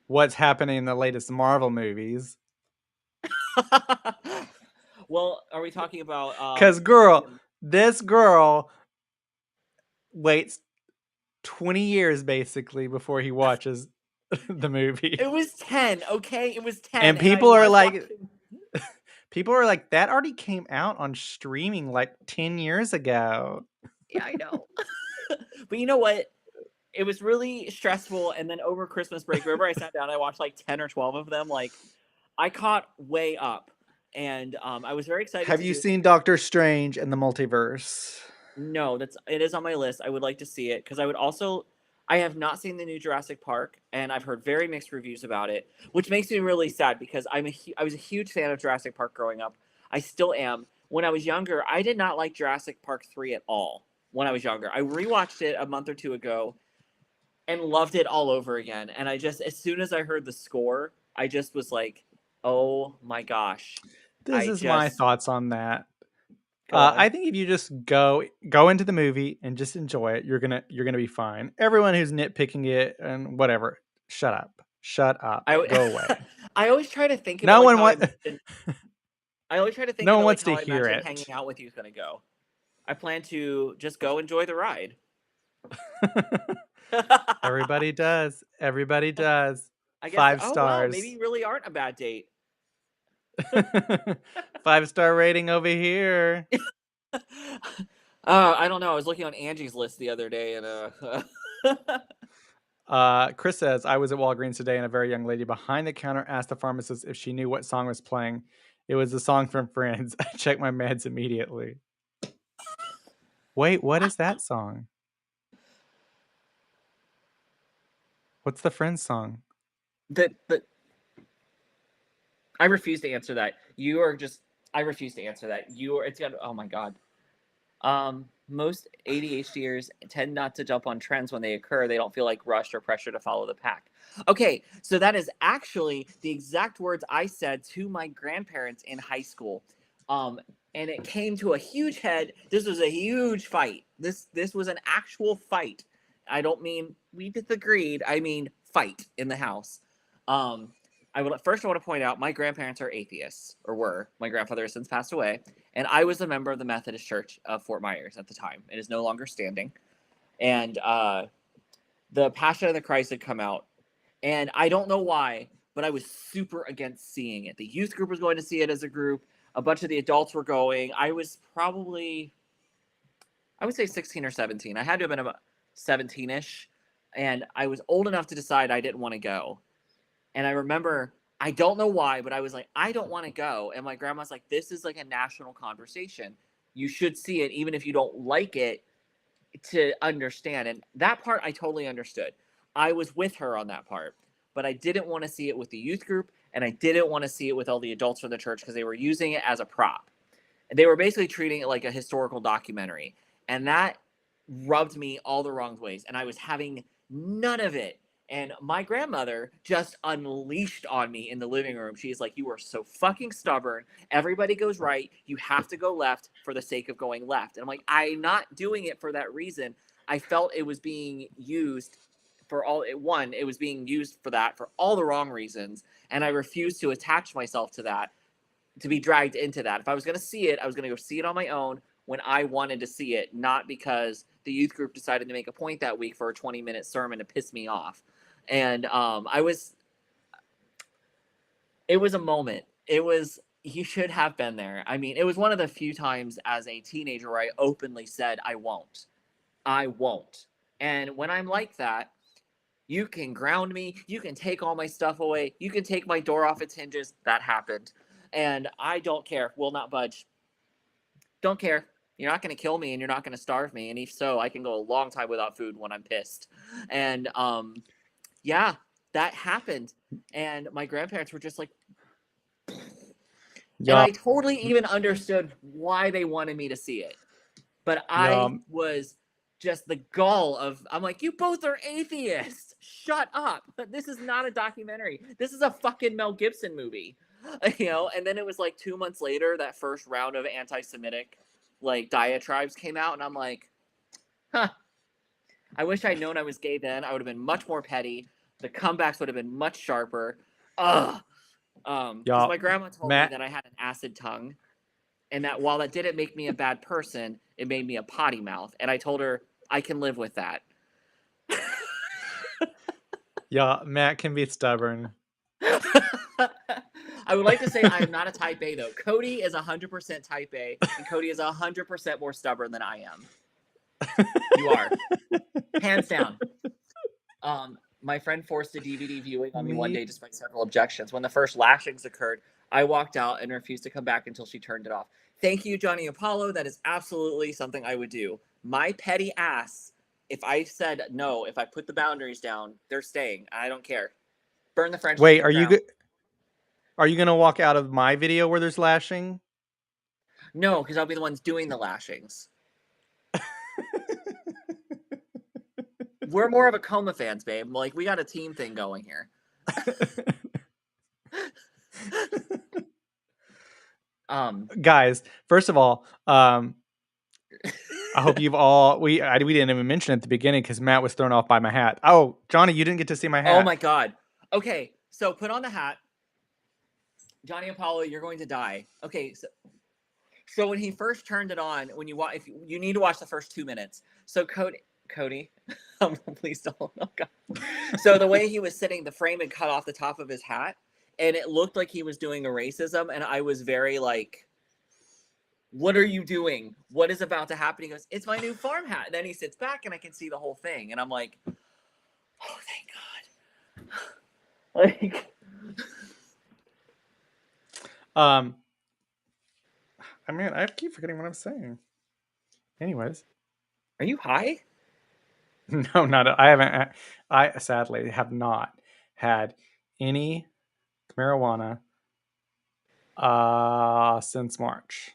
What's happening in the latest Marvel movies? Well, are we talking about... Because, this girl waits 20 years, basically, before he watches the movie. It was 10, okay? It was 10. And people are like... People are like, that already came out on streaming like 10 years ago. Yeah, I know. But you know what? It was really stressful. And then over Christmas break, remember I sat down, I watched like 10 or 12 of them. Like, I caught way up. And I was very excited. Have you seen Doctor Strange and the Multiverse? No, it is on my list. I would like to see it because I have not seen the new Jurassic Park, and I've heard very mixed reviews about it, which makes me really sad because I was a huge fan of Jurassic Park growing up. I still am. When I was younger, I did not like Jurassic Park 3 at all. When I was younger, I rewatched it a month or two ago and loved it all over again. And as soon as I heard the score, I just was like, oh my gosh. This is my thoughts on that. I think if you just go into the movie and just enjoy it, you're gonna be fine. Everyone who's nitpicking it and whatever, shut up, go away. I always try to think about I always try to think no about one wants how to hear it. Hanging out with you is gonna go. I plan to just go enjoy the ride. Everybody does. I guess, 5 stars. Wow, maybe you really aren't a bad date. 5-star rating over here. I don't know. I was looking on Angie's list the other day, and Chris says, I was at Walgreens today and a very young lady behind the counter asked the pharmacist if she knew what song was playing. It was the song from Friends. I checked my meds immediately. Wait, what is that song? What's the Friends song? I refuse to answer that. I refuse to answer that. Oh my God. Most ADHDers tend not to jump on trends when they occur. They don't feel like rushed or pressure to follow the pack. Okay, so that is actually the exact words I said to my grandparents in high school. And it came to a huge head. This was a huge fight. This was an actual fight. I don't mean we disagreed. I mean fight in the house. I want to point out my grandparents are atheists, or were. My grandfather has since passed away, and I was a member of the Methodist Church of Fort Myers at the time. It is no longer standing, and the Passion of the Christ had come out, and I don't know why, but I was super against seeing it. The youth group was going to see it as a group. A bunch of the adults were going. I was probably, I would say 16 or 17. I had to have been about 17-ish, and I was old enough to decide I didn't want to go. And I remember, I don't know why, but I was like, I don't want to go. And my grandma's like, this is like a national conversation. You should see it, even if you don't like it, to understand. And that part I totally understood. I was with her on that part. But I didn't want to see it with the youth group, and I didn't want to see it with all the adults from the church because they were using it as a prop. They were basically treating it like a historical documentary. And that rubbed me all the wrong ways, and I was having none of it. And my grandmother just unleashed on me in the living room. She's like, "You are so fucking stubborn. Everybody goes right. You have to go left for the sake of going left." And I'm like, "I'm not doing it for that reason." I felt it was being used for all it one, it was being used for that for all the wrong reasons. And I refused to attach myself to that, to be dragged into that. If I was going to see it, I was going to go see it on my own when I wanted to see it, not because the youth group decided to make a point that week for a 20-minute sermon to piss me off. And it was a moment. It was, you should have been there. I mean, it was one of the few times as a teenager where I openly said, I won't. I won't. And when I'm like that, you can ground me. You can take all my stuff away. You can take my door off its hinges. That happened. And I don't care. Will not budge. Don't care. You're not going to kill me and you're not going to starve me. And if so, I can go a long time without food when I'm pissed. And yeah, that happened. And my grandparents were just like, Yeah. and I totally even understood why they wanted me to see it. But I was just the gall of, I'm like, you both are atheists. Shut up. But this is not a documentary. This is a fucking Mel Gibson movie. You know, and then it was like 2 months later, that first round of anti-Semitic like diatribes came out, and I'm like, huh. I wish I'd known I was gay then. I would have been much more petty. The comebacks would have been much sharper. Ugh. Because my grandma told me that I had an acid tongue, and that while that didn't make me a bad person, it made me a potty mouth. And I told her I can live with that. Yeah, Matt can be stubborn. I would like to say I am not a type A, though. Cody is 100% type A, and Cody is 100% more stubborn than I am. You are. Hands down. My friend forced a DVD viewing on me one day despite several objections. When the first lashings occurred, I walked out and refused to come back until she turned it off. Thank you, Johnny Apollo. That is absolutely something I would do. My petty ass, if I said no, if I put the boundaries down, they're staying. I don't care. Burn the friendship. Wait, are you going to walk out of my video where there's lashing? No, because I'll be the ones doing the lashings. We're more of a Coma fans, babe. Like, we got a team thing going here. Guys, first of all, I hope you've all we didn't even mention it at the beginning because Matt was thrown off by my hat. Oh, Johnny, you didn't get to see my hat. Oh my god. Okay, so put on the hat. Johnny Apollo, you're going to die. Okay, so when he first turned it on, when you watch, if you need to watch the first 2 minutes. So Cody, please don't. Oh god. So the way he was sitting, the frame had cut off the top of his hat, and it looked like he was doing a racism, and I was very like, what are you doing? What is about to happen? He goes, it's my new farm hat. And then he sits back and I can see the whole thing. And I'm like, oh, thank God. Like, I mean, I keep forgetting what I'm saying. Anyways. Are you high? No, I haven't. I sadly have not had any marijuana since March.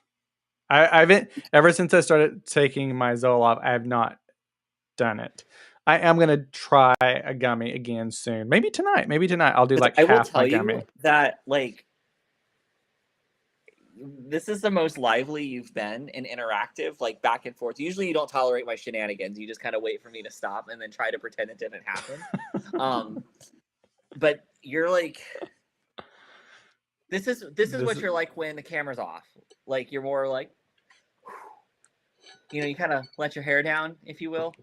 I've been, ever since I started taking my Zoloft, I have not done it. I am gonna try a gummy again soon. Maybe tonight. I'll do like half my gummy. I will tell you that like this is the most lively you've been and interactive, like back and forth. Usually you don't tolerate my shenanigans. You just kind of wait for me to stop and then try to pretend it didn't happen. But you're like, this is what you're like when the camera's off. Like you're more like, you know, you kind of let your hair down, if you will.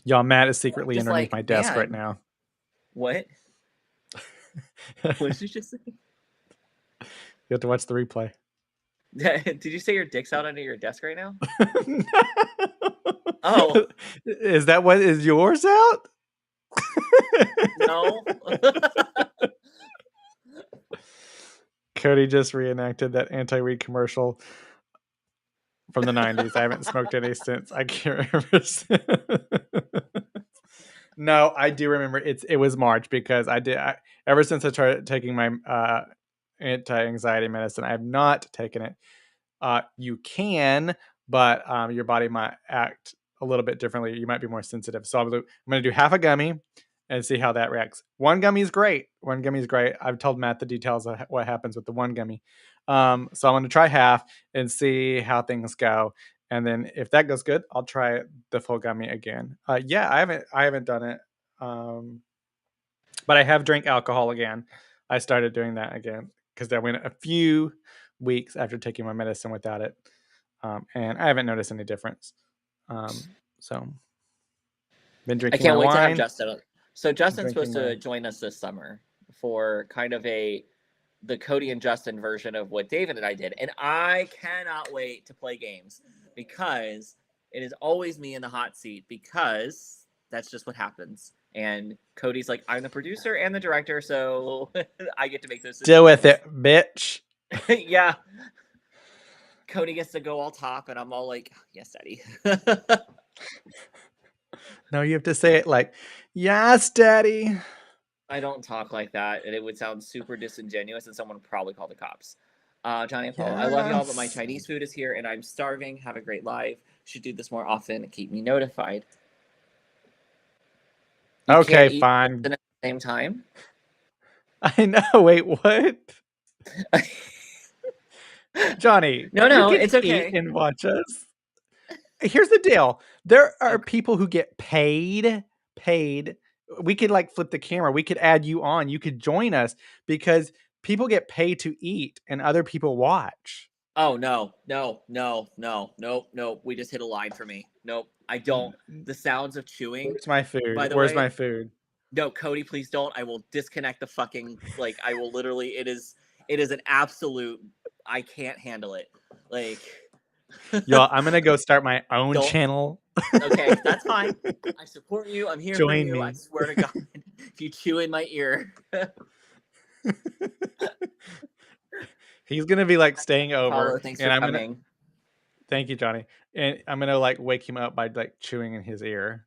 Y'all, Matt is secretly just underneath like, my desk man, right now. What? What did you just say? You have to watch the replay. Did you say your dick's out under your desk right now? No. Oh. Is that what is yours out? No. Cody just reenacted that anti-weed commercial from the 90s. I haven't smoked any since. I can't remember. No, I do remember it was March because ever since I started taking my anti-anxiety medicine, I have not taken it. You can but your body might act a little bit differently. You might be more sensitive. So I'm going to do half a gummy and see how that reacts. One gummy is great. I've told Matt the details of what happens with the one gummy. So I'm going to try half and see how things go. And then if that goes good, I'll try the full gummy again. Yeah, I haven't done it. But I have drank alcohol again. I started doing that again because I went a few weeks after taking my medicine without it. And I haven't noticed any difference. So been I drinking can't my wait to have wine. Justin. So Justin's Drinking supposed to my- join us this summer for kind of the Cody and Justin version of what David and I did. And I cannot wait to play games because it is always me in the hot seat because that's just what happens. And Cody's like, I'm the producer and the director, so I get to make those decisions. Deal with it, bitch. Yeah. Cody gets to go all top, and I'm all like, yes, daddy. No, you have to say it like, yes, daddy. I don't talk like that, and it would sound super disingenuous, and someone would probably call the cops. Johnny and Paul, I love y'all, but my Yes. Chinese food is here, and I'm starving. Have a great life. Should do this more often and keep me notified. You Okay, can't eat fine. at the same time. I know. Wait, what? Johnny, No, you can it's eat okay. and watch us. Here's the deal. There are Okay. people who get paid. We could like flip the camera. We could add you on. You could join us because people get paid to eat and other people watch. Oh no. Nope. We just hit a line for me. Nope. I don't. The sounds of chewing. Where's my food? By the Where's way, my food? No, Cody, please don't. I will disconnect the fucking I will literally it is an absolute I can't handle it. Like Y'all, I'm gonna go start my own Don't. channel. Okay, that's fine. I support you. I'm here for Join you. me. I swear to God. If you chew in my ear. He's gonna be like staying over. Paulo, thanks for coming. Thank you, Johnny. And I'm gonna like wake him up by like chewing in his ear.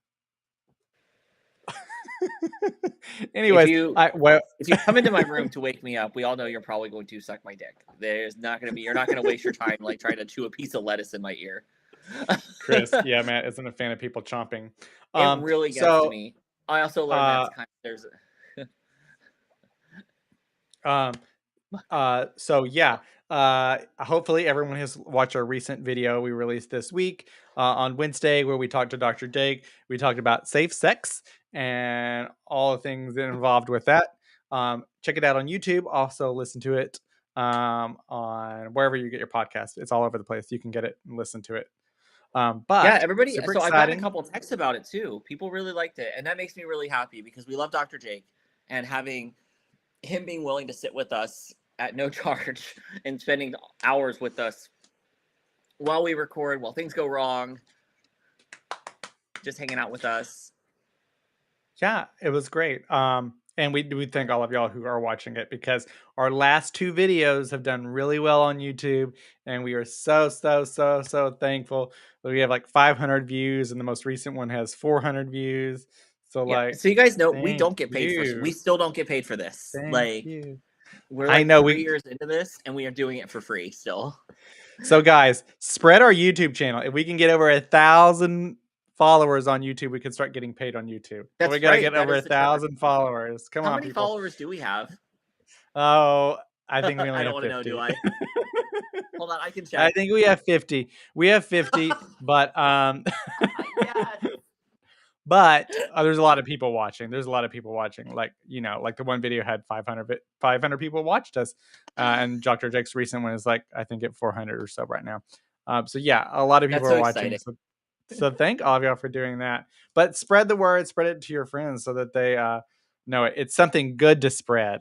Anyways, if you come into my room to wake me up, we all know you're probably going to suck my dick. You're not gonna waste your time like trying to chew a piece of lettuce in my ear. Chris, yeah, Matt isn't a fan of people chomping. It really gets to me. I also learned that's so yeah, hopefully everyone has watched our recent video we released this week on Wednesday where we talked to Dr. Jake. We talked about safe sex and all the things involved with that. Check it out on YouTube. Also listen to it on wherever you get your podcast. It's all over the place. You can get it and listen to it. But yeah, everybody. super So exciting. I've gotten a couple texts about it too. People really liked it, and that makes me really happy because we love Dr. Jake and having him being willing to sit with us at no charge and spending hours with us while we record, while things go wrong, just hanging out with us. Yeah, it was great. And we thank all of y'all who are watching it because our last two videos have done really well on YouTube, and we are so thankful that we have like 500 views, and the most recent one has 400 views. So Yeah, like, so you guys know we don't get paid for this. you. We still don't get paid for this. Thank you. We're I like know 3 years into this, and we are doing it for free still. So guys, spread our YouTube channel. If we can get over 1,000 followers on YouTube, we can start getting paid on YouTube. That's we gotta right. get That over is the trick. 1,000 followers. Come How on, many people. followers do we have? Oh, I think we only I have don't 50. want to know, do I? Hold on, I can check. I think we have 50. We have 50, but Yes. but there's a lot of people watching. Like, like the one video had 500 people watched us. And Dr. Jake's recent one is like, I think at 400 or so right now. So yeah, a lot of people That's are so watching. exciting. So thank all of y'all for doing that. But spread the word, spread it to your friends so that they know it. It's something good to spread,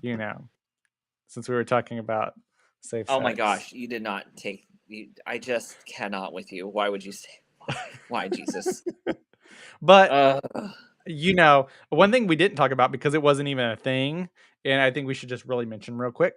since we were talking about safe sex. Oh my gosh, you did not take. I just cannot with you. Why would you say? Why Jesus? But one thing we didn't talk about because it wasn't even a thing, and I think we should just really mention real quick,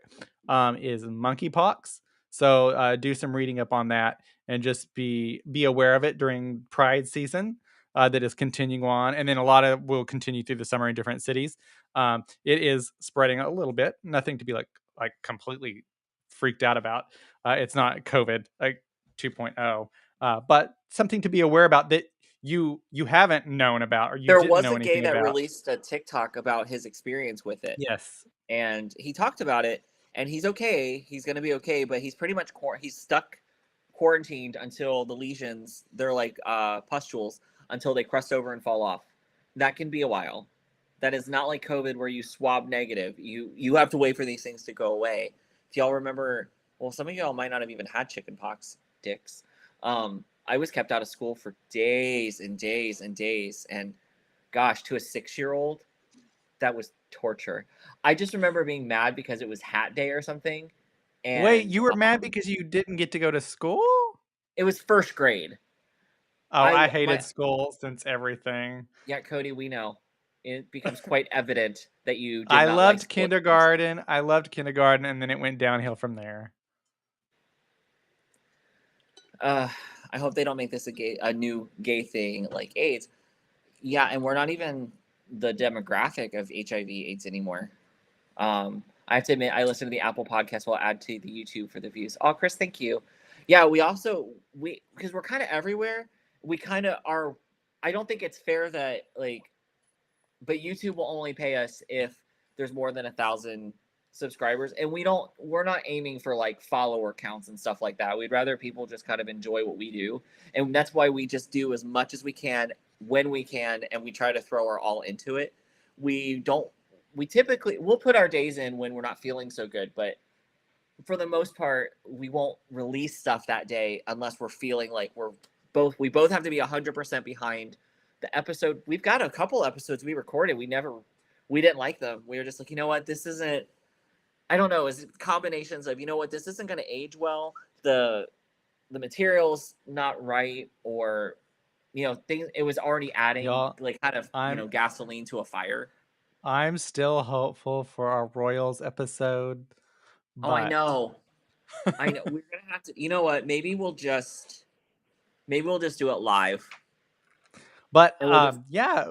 is monkeypox. So do some reading up on that and just be aware of it during Pride season that is continuing on, and then a lot of will continue through the summer in different cities. It is spreading a little bit, nothing to be like completely freaked out about. It's not COVID. Like 2.0, but something to be aware about that you haven't known about or you There didn't was know a gay anything that about. released a TikTok about his experience with it, Yes. and he talked about it, and he's okay. He's gonna be okay, but he's pretty much he's stuck quarantined until the lesions, they're like pustules, until they crust over and fall off. That can be a while. That is not like COVID where you swab negative. You have to wait for these things to go away. If y'all remember, well, some of y'all might not have even had chicken pox, dicks. I was kept out of school for days and days and days, and gosh, to a 6-year-old, that was torture. I just remember being mad because it was hat day or something, Wait, and you were mad because you didn't get to go to school? it was first grade. Oh, I hated My school since everything. Yeah, Cody, we know. It becomes quite evident that you did I not like loved school. kindergarten. I loved kindergarten, and then it went downhill from there. I hope they don't make this a new gay thing like AIDS. Yeah, and we're not even the demographic of HIV/AIDS anymore. I have to admit, I listen to the Apple podcast. We'll add to the YouTube for the views. Oh, Chris, thank you. Yeah, because we're kind of everywhere. We kind of are. I don't think it's fair that but YouTube will only pay us if there's more than 1,000 subscribers, and we're not aiming for like follower counts and stuff like that. We'd rather people just kind of enjoy what we do, and that's why we just do as much as we can when we can, and we try to throw our all into it. We'll put our days in when we're not feeling so good, but for the most part we won't release stuff that day unless we're feeling like we both have to be 100% behind the episode. We've got a couple episodes we recorded, we didn't like them. We were just like, you know what, this isn't, I don't know, is combinations of, you know what, this isn't going to age well, the material's not right, or things, it was already adding Y'all, gasoline to a fire. I'm still hopeful for our Royals episode. Oh, I But know. I know. We're gonna have to. You know what? Maybe we'll just do it live. But And we'll just, yeah,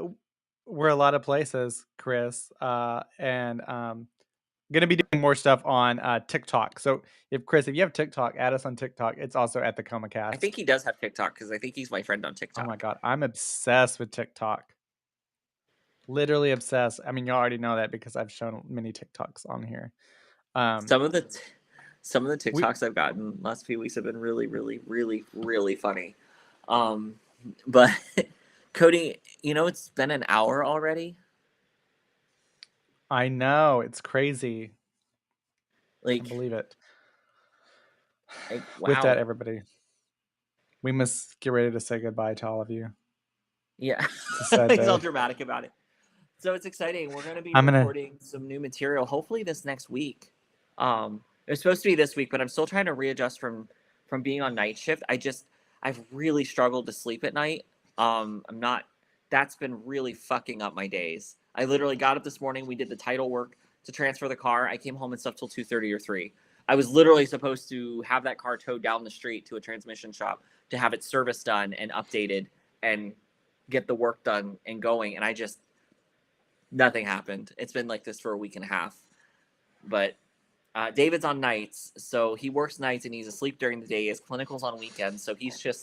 we're a lot of places, Chris, and gonna be doing more stuff on TikTok. So if you have TikTok, add us on TikTok. It's also at the I ComaCast. think he does have TikTok because I think he's my friend on Oh my TikTok. god, I'm obsessed with TikTok. Literally obsessed. I mean, you already know that because I've shown many TikToks on here. Some of the We TikToks I've gotten last few weeks have been really, really, really, really funny. But Cody, it's been an hour already. I know, it's crazy. Like, Can't believe it. With that, wow. everybody, we must get ready to say goodbye to all of you. Yeah. It's a sad He's all day. dramatic about it. So it's exciting. We're going to be I'm gonna. recording some new material, hopefully this next week. It was supposed to be this week, but I'm still trying to readjust from being on night shift. I've really struggled to sleep at night. I'm not. That's been really fucking up my days. I literally got up this morning. We did the title work to transfer the car. I came home and stuff till 2:30 or 3. I was literally supposed to have that car towed down the street to a transmission shop to have its service done and updated and get the work done and going. And nothing happened. It's been like this for a week and a half. But David's on nights, so he works nights and he's asleep during the day. His clinical's on weekends, so he's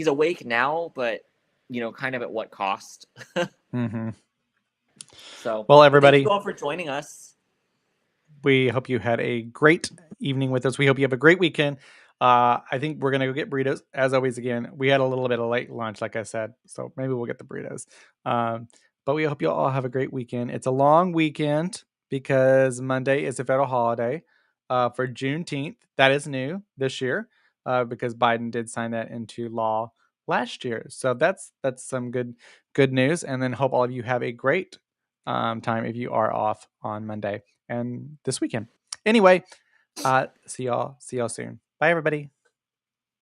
awake now, but kind of at what cost? Mm-hmm. So, Well, but thank everybody, you all for joining us. we hope you had a great evening with us. We hope you have a great weekend. I think we're gonna go get burritos as always. Again, we had a little bit of late lunch, like I said, so maybe we'll get the burritos. But we hope you all have a great weekend. It's a long weekend because Monday is a federal holiday for Juneteenth. That is new this year because Biden did sign that into law last year. So that's some good news. And then hope all of you have a great time if you are off on Monday and this weekend. Anyway, see y'all soon. Bye, everybody.